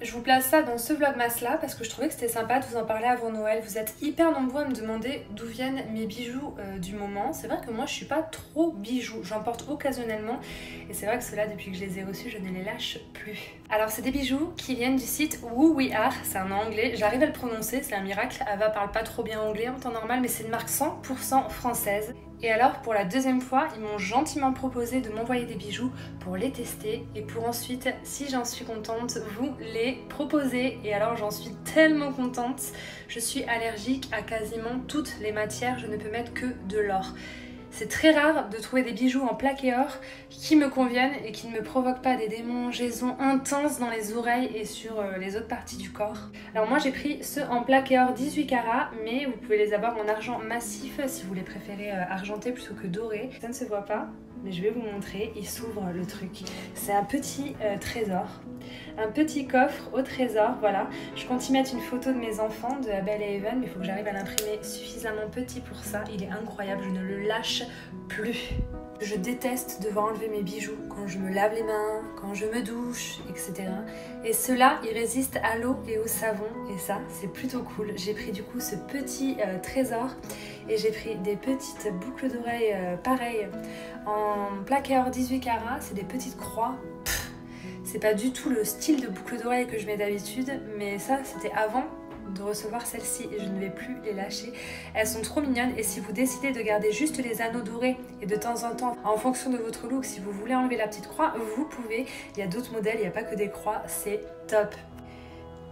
je vous place ça dans ce vlogmas là parce que je trouvais que c'était sympa de vous en parler avant Noël. Vous êtes hyper nombreux à me demander d'où viennent mes bijoux du moment. C'est vrai que moi je suis pas trop bijoux, j'en porte occasionnellement et c'est vrai que ceux-là depuis que je les ai reçus je ne les lâche plus. Alors c'est des bijoux qui viennent du site Who We Are, c'est un nom anglais, j'arrive à le prononcer, c'est un miracle. Ava parle pas trop bien anglais en temps normal mais c'est une marque 100% française. Et alors pour la deuxième fois, ils m'ont gentiment proposé de m'envoyer des bijoux pour les tester et pour ensuite, si j'en suis contente, vous les proposer. Et alors j'en suis tellement contente, je suis allergique à quasiment toutes les matières, je ne peux mettre que de l'or. C'est très rare de trouver des bijoux en plaqué or qui me conviennent et qui ne me provoquent pas des démangeaisons intenses dans les oreilles et sur les autres parties du corps. Alors moi j'ai pris ceux en plaqué or 18 carats, mais vous pouvez les avoir en argent massif si vous les préférez argentés plutôt que dorés. Ça ne se voit pas, mais je vais vous montrer, il s'ouvre le truc. C'est un petit trésor, un petit coffre au trésor, voilà. Je compte y mettre une photo de mes enfants, de Abel et Evan, mais il faut que j'arrive à l'imprimer suffisamment petit pour ça. Il est incroyable, je ne le lâche plus. Je déteste devoir enlever mes bijoux quand je me lave les mains, quand je me douche, etc. Et ceux-là, ils résistent à l'eau et au savon, et ça, c'est plutôt cool. J'ai pris du coup ce petit trésor et j'ai pris des petites boucles d'oreilles pareilles en plaqué or 18 carats, c'est des petites croix. C'est pas du tout le style de boucle d'oreille que je mets d'habitude, mais ça, c'était avant de recevoir celle-ci et je ne vais plus les lâcher. Elles sont trop mignonnes et si vous décidez de garder juste les anneaux dorés et de temps en temps, en fonction de votre look, si vous voulez enlever la petite croix, vous pouvez. Il y a d'autres modèles, il n'y a pas que des croix, c'est top.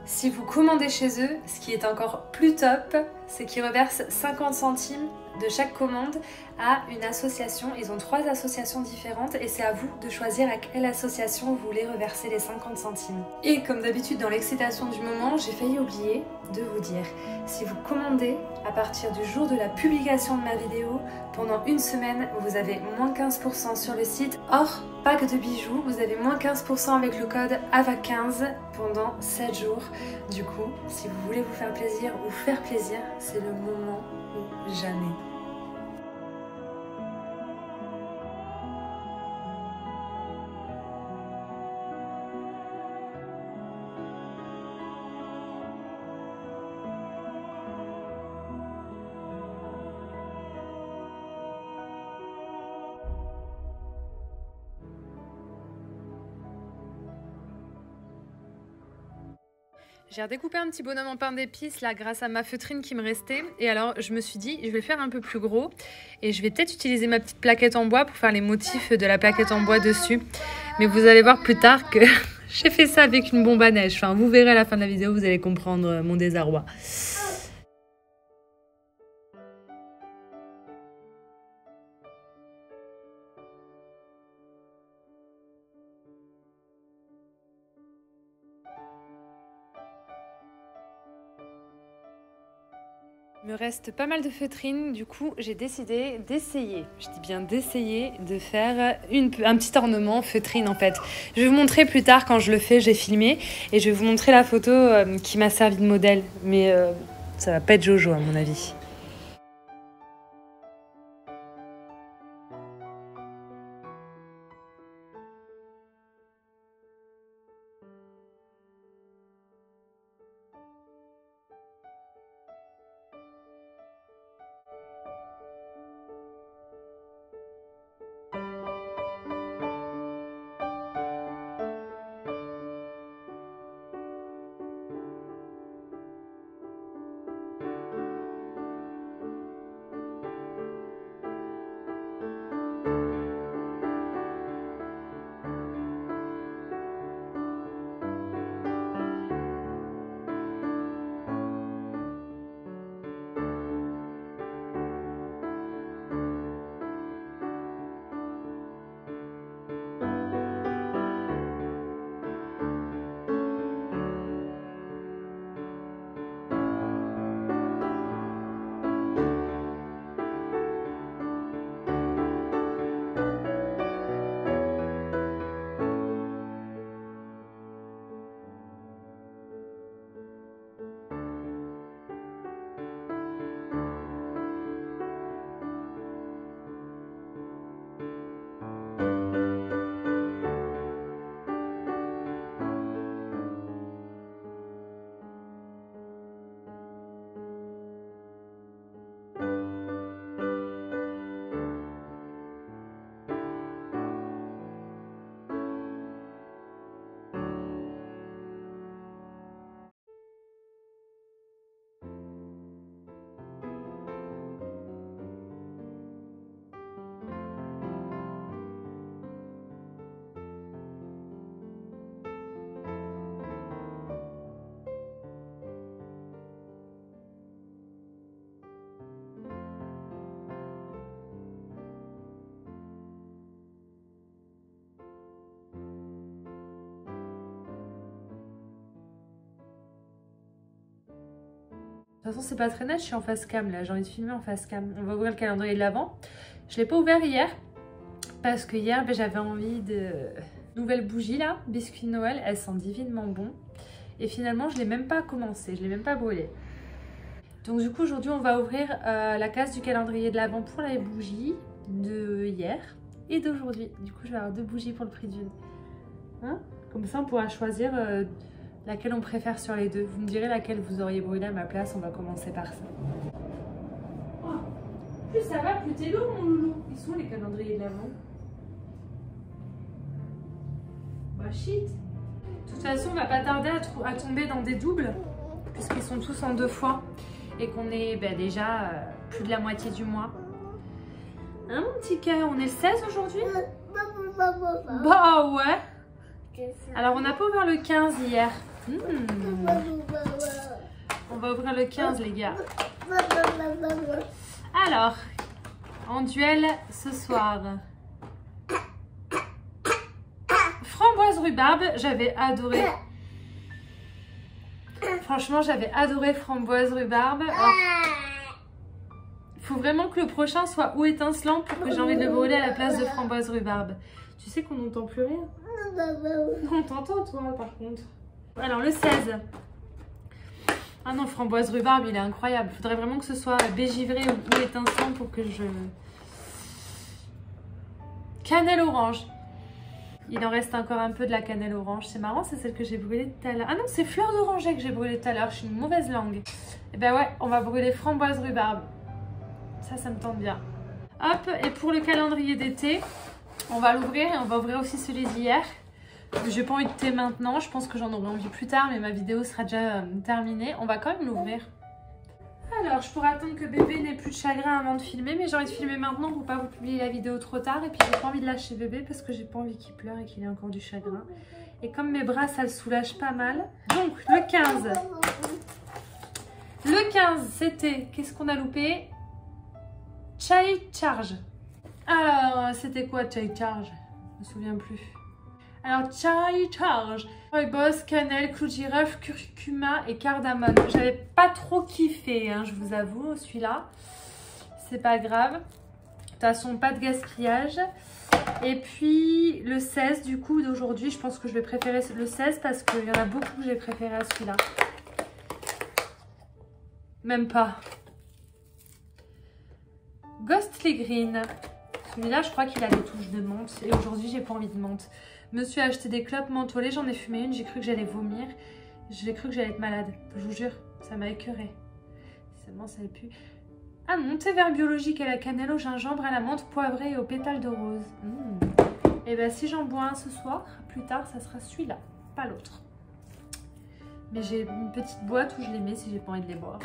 Si vous commandez chez eux, ce qui est encore plus top, c'est qu'ils reversent 50 centimes de chaque commande à une association. Ils ont 3 associations différentes et c'est à vous de choisir à quelle association vous voulez reverser les 50 centimes. Et comme d'habitude dans l'excitation du moment, j'ai failli oublier de vous dire, si vous commandez à partir du jour de la publication de ma vidéo, pendant une semaine, vous avez moins 15% sur le site. Hors pack de bijoux, vous avez moins 15% avec le code AVA15 pendant 7 jours. Du coup, si vous voulez vous faire plaisir ou faire plaisir, c'est le moment ou jamais. J'ai redécoupé un petit bonhomme en pain d'épices là grâce à ma feutrine qui me restait et alors je me suis dit je vais le faire un peu plus gros et je vais peut-être utiliser ma petite plaquette en bois pour faire les motifs de la plaquette en bois dessus, mais vous allez voir plus tard que j'ai fait ça avec une bombe à neige. Enfin vous verrez à la fin de la vidéo, vous allez comprendre mon désarroi. Il me reste pas mal de feutrine, du coup j'ai décidé d'essayer, je dis bien d'essayer, de faire un petit ornement feutrine en fait. Je vais vous montrer plus tard quand je le fais, j'ai filmé et je vais vous montrer la photo qui m'a servi de modèle, mais ça va pas être Jojo à mon avis. toute façon, c'est pas très net, je suis en face cam là, j'ai envie de filmer en face cam. On va ouvrir le calendrier de l'Avent. Je l'ai pas ouvert hier parce que hier j'avais envie de nouvelles bougies là, biscuits de Noël, elles sentent divinement bon. Et finalement, je l'ai même pas commencé, je l'ai même pas brûlé. Donc du coup, aujourd'hui, on va ouvrir la case du calendrier de l'Avent pour les bougies de hier et d'aujourd'hui. Du coup, je vais avoir 2 bougies pour le prix d'une. Hein? Comme ça, on pourra choisir laquelle on préfère sur les 2. Vous me direz laquelle vous auriez brûlé à ma place. On va commencer par ça. Oh, plus ça va, plus t'es lourd, mon loulou. Ils sont les calendriers de l'Avent. Bah shit. De toute façon, on va pas tarder à tomber dans des doubles, puisqu'ils sont tous en 2 fois. Et qu'on est déjà plus de la moitié du mois. Hein, mon petit cœur, on est le 16 aujourd'hui? Bah ouais. Alors, on n'a pas ouvert le 15 hier. On va ouvrir le 15, les gars. Alors, en duel ce soir. Framboise rhubarbe, j'avais adoré. Franchement, j'avais adoré framboise rhubarbe. Il faut vraiment que le prochain soit ou étincelant pour que j'ai envie de le brûler à la place de framboise rhubarbe. Tu sais qu'on n'entend plus rien? On t'entend toi par contre. Alors le 16. Ah non, framboise rhubarbe, il est incroyable. Il faudrait vraiment que ce soit bégivré ou étincelant pour que je... Cannelle orange. Il en reste encore un peu de la cannelle orange. C'est marrant, c'est celle que j'ai brûlée tout à l'heure. Ah non, c'est fleur d'oranger que j'ai brûlée tout à l'heure. Je suis une mauvaise langue. Et ben ouais, on va brûler framboise rhubarbe. Ça me tente bien. Hop, et pour le calendrier d'été, on va l'ouvrir et on va ouvrir aussi celui d'hier. J'ai pas envie de thé maintenant. Je pense que j'en aurai envie plus tard, mais ma vidéo sera déjà terminée. On va quand même l'ouvrir. Alors, je pourrais attendre que bébé n'ait plus de chagrin avant de filmer, mais j'ai envie de filmer maintenant pour pas vous publier la vidéo trop tard. Et puis, j'ai pas envie de lâcher bébé parce que j'ai pas envie qu'il pleure et qu'il ait encore du chagrin. Et comme mes bras, ça le soulage pas mal. Donc, le 15. Le 15, c'était... Qu'est-ce qu'on a loupé? Chai Charge. Alors, c'était quoi Chai Charge? Je me souviens plus. Alors, Chai Charge. Rooibos, cannelle, clou de girofle, curcuma et cardamome. J'avais pas trop kiffé, hein, je vous avoue, celui-là. C'est pas grave. De toute façon, pas de gaspillage. Et puis, le 16, du coup, d'aujourd'hui, je pense que je vais préférer le 16 parce qu'il y en a beaucoup que j'ai préféré à celui-là. Même pas. Ghostly Green. Celui-là, je crois qu'il a des touches de menthe. Et aujourd'hui, j'ai pas envie de menthe. Monsieur a acheté des clopes mentholées. J'en ai fumé une. J'ai cru que j'allais vomir. J'ai cru que j'allais être malade. Je vous jure, ça m'a écœurée. Seulement, ça pue. Ah non, thé vert biologique à la cannelle, au gingembre, à la menthe poivrée et aux pétales de rose. Et bien, si j'en bois un ce soir, plus tard, ça sera celui-là, pas l'autre. Mais j'ai une petite boîte où je les mets si j'ai pas envie de les boire.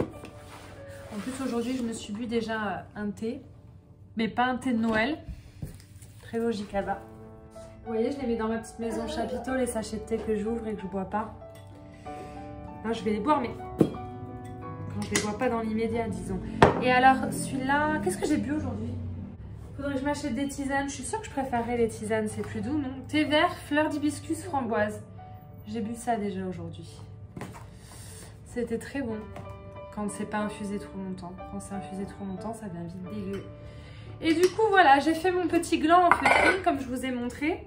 En plus, aujourd'hui, je me suis bu déjà un thé. Mais pas un thé de Noël. Très logique là-bas. Vous voyez, je les mets dans ma petite maison chapiteau, les sachets de thé que j'ouvre et que je bois pas. Là, je vais les boire, mais quand je les bois pas dans l'immédiat, disons. Et alors, celui-là, qu'est-ce que j'ai bu aujourd'hui? Faudrait que je m'achète des tisanes. Je suis sûre que je préférerais les tisanes, c'est plus doux, non? Thé vert, fleur d'hibiscus, framboise. J'ai bu ça déjà aujourd'hui. C'était très bon. Quand c'est pas infusé trop longtemps. Quand c'est infusé trop longtemps, ça devient vite dégueu. Et du coup, voilà, j'ai fait mon petit gland en feutrine, comme je vous ai montré.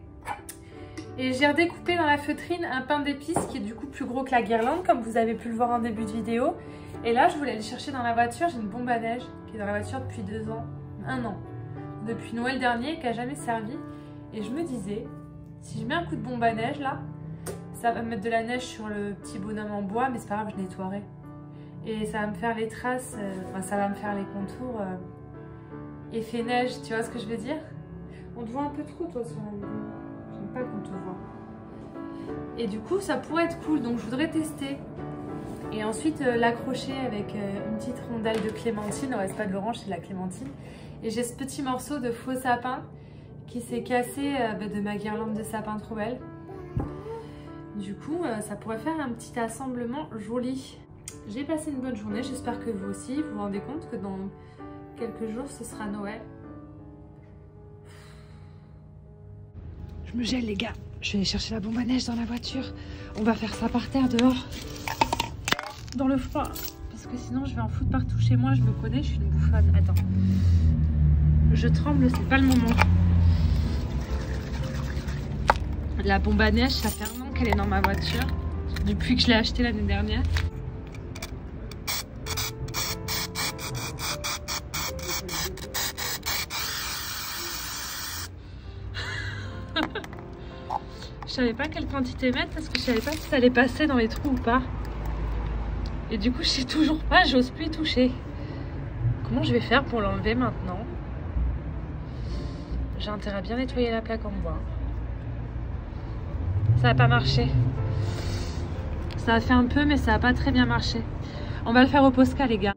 Et j'ai redécoupé dans la feutrine un pain d'épices qui est du coup plus gros que la guirlande, comme vous avez pu le voir en début de vidéo. Et là, je voulais aller chercher dans la voiture. J'ai une bombe à neige qui est dans la voiture depuis 2 ans. 1 an. Depuis Noël dernier, qui n'a jamais servi. Et je me disais, si je mets un coup de bombe à neige, là, ça va me mettre de la neige sur le petit bonhomme en bois, mais c'est pas grave, je nettoierai. Et ça va me faire les traces, enfin, ça va me faire les contours effet neige, tu vois ce que je veux dire? On te voit un peu trop, toi, sur la vidéo. J'aime pas qu'on te voit. Et du coup, ça pourrait être cool, donc je voudrais tester. Et ensuite, l'accrocher avec une petite rondelle de clémentine. Ouais, c'est pas de l'orange, c'est de la clémentine. Et j'ai ce petit morceau de faux sapin qui s'est cassé de ma guirlande de sapin trop belle. Du coup, ça pourrait faire un petit assemblement joli. J'ai passé une bonne journée, j'espère que vous aussi. Vous vous rendez compte que dans quelques jours, ce sera Noël. Je me gèle, les gars. Je vais aller chercher la bombe à neige dans la voiture. On va faire ça par terre, dehors. Dans le froid. Parce parce que sinon je vais en foutre partout chez moi. Je me connais, je suis une bouffonne. Attends. Je tremble, c'est pas le moment. La bombe à neige, ça fait un an qu'elle est dans ma voiture. Depuis que je l'ai achetée l'année dernière. Je savais pas quelle quantité mettre parce que je savais pas si ça allait passer dans les trous ou pas. Et du coup, je sais toujours pas, j'ose plus y toucher. Comment je vais faire pour l'enlever maintenant? J'ai intérêt à bien nettoyer la plaque en bois. Ça n'a pas marché. Ça a fait un peu, mais ça n'a pas très bien marché. On va le faire au Posca, les gars.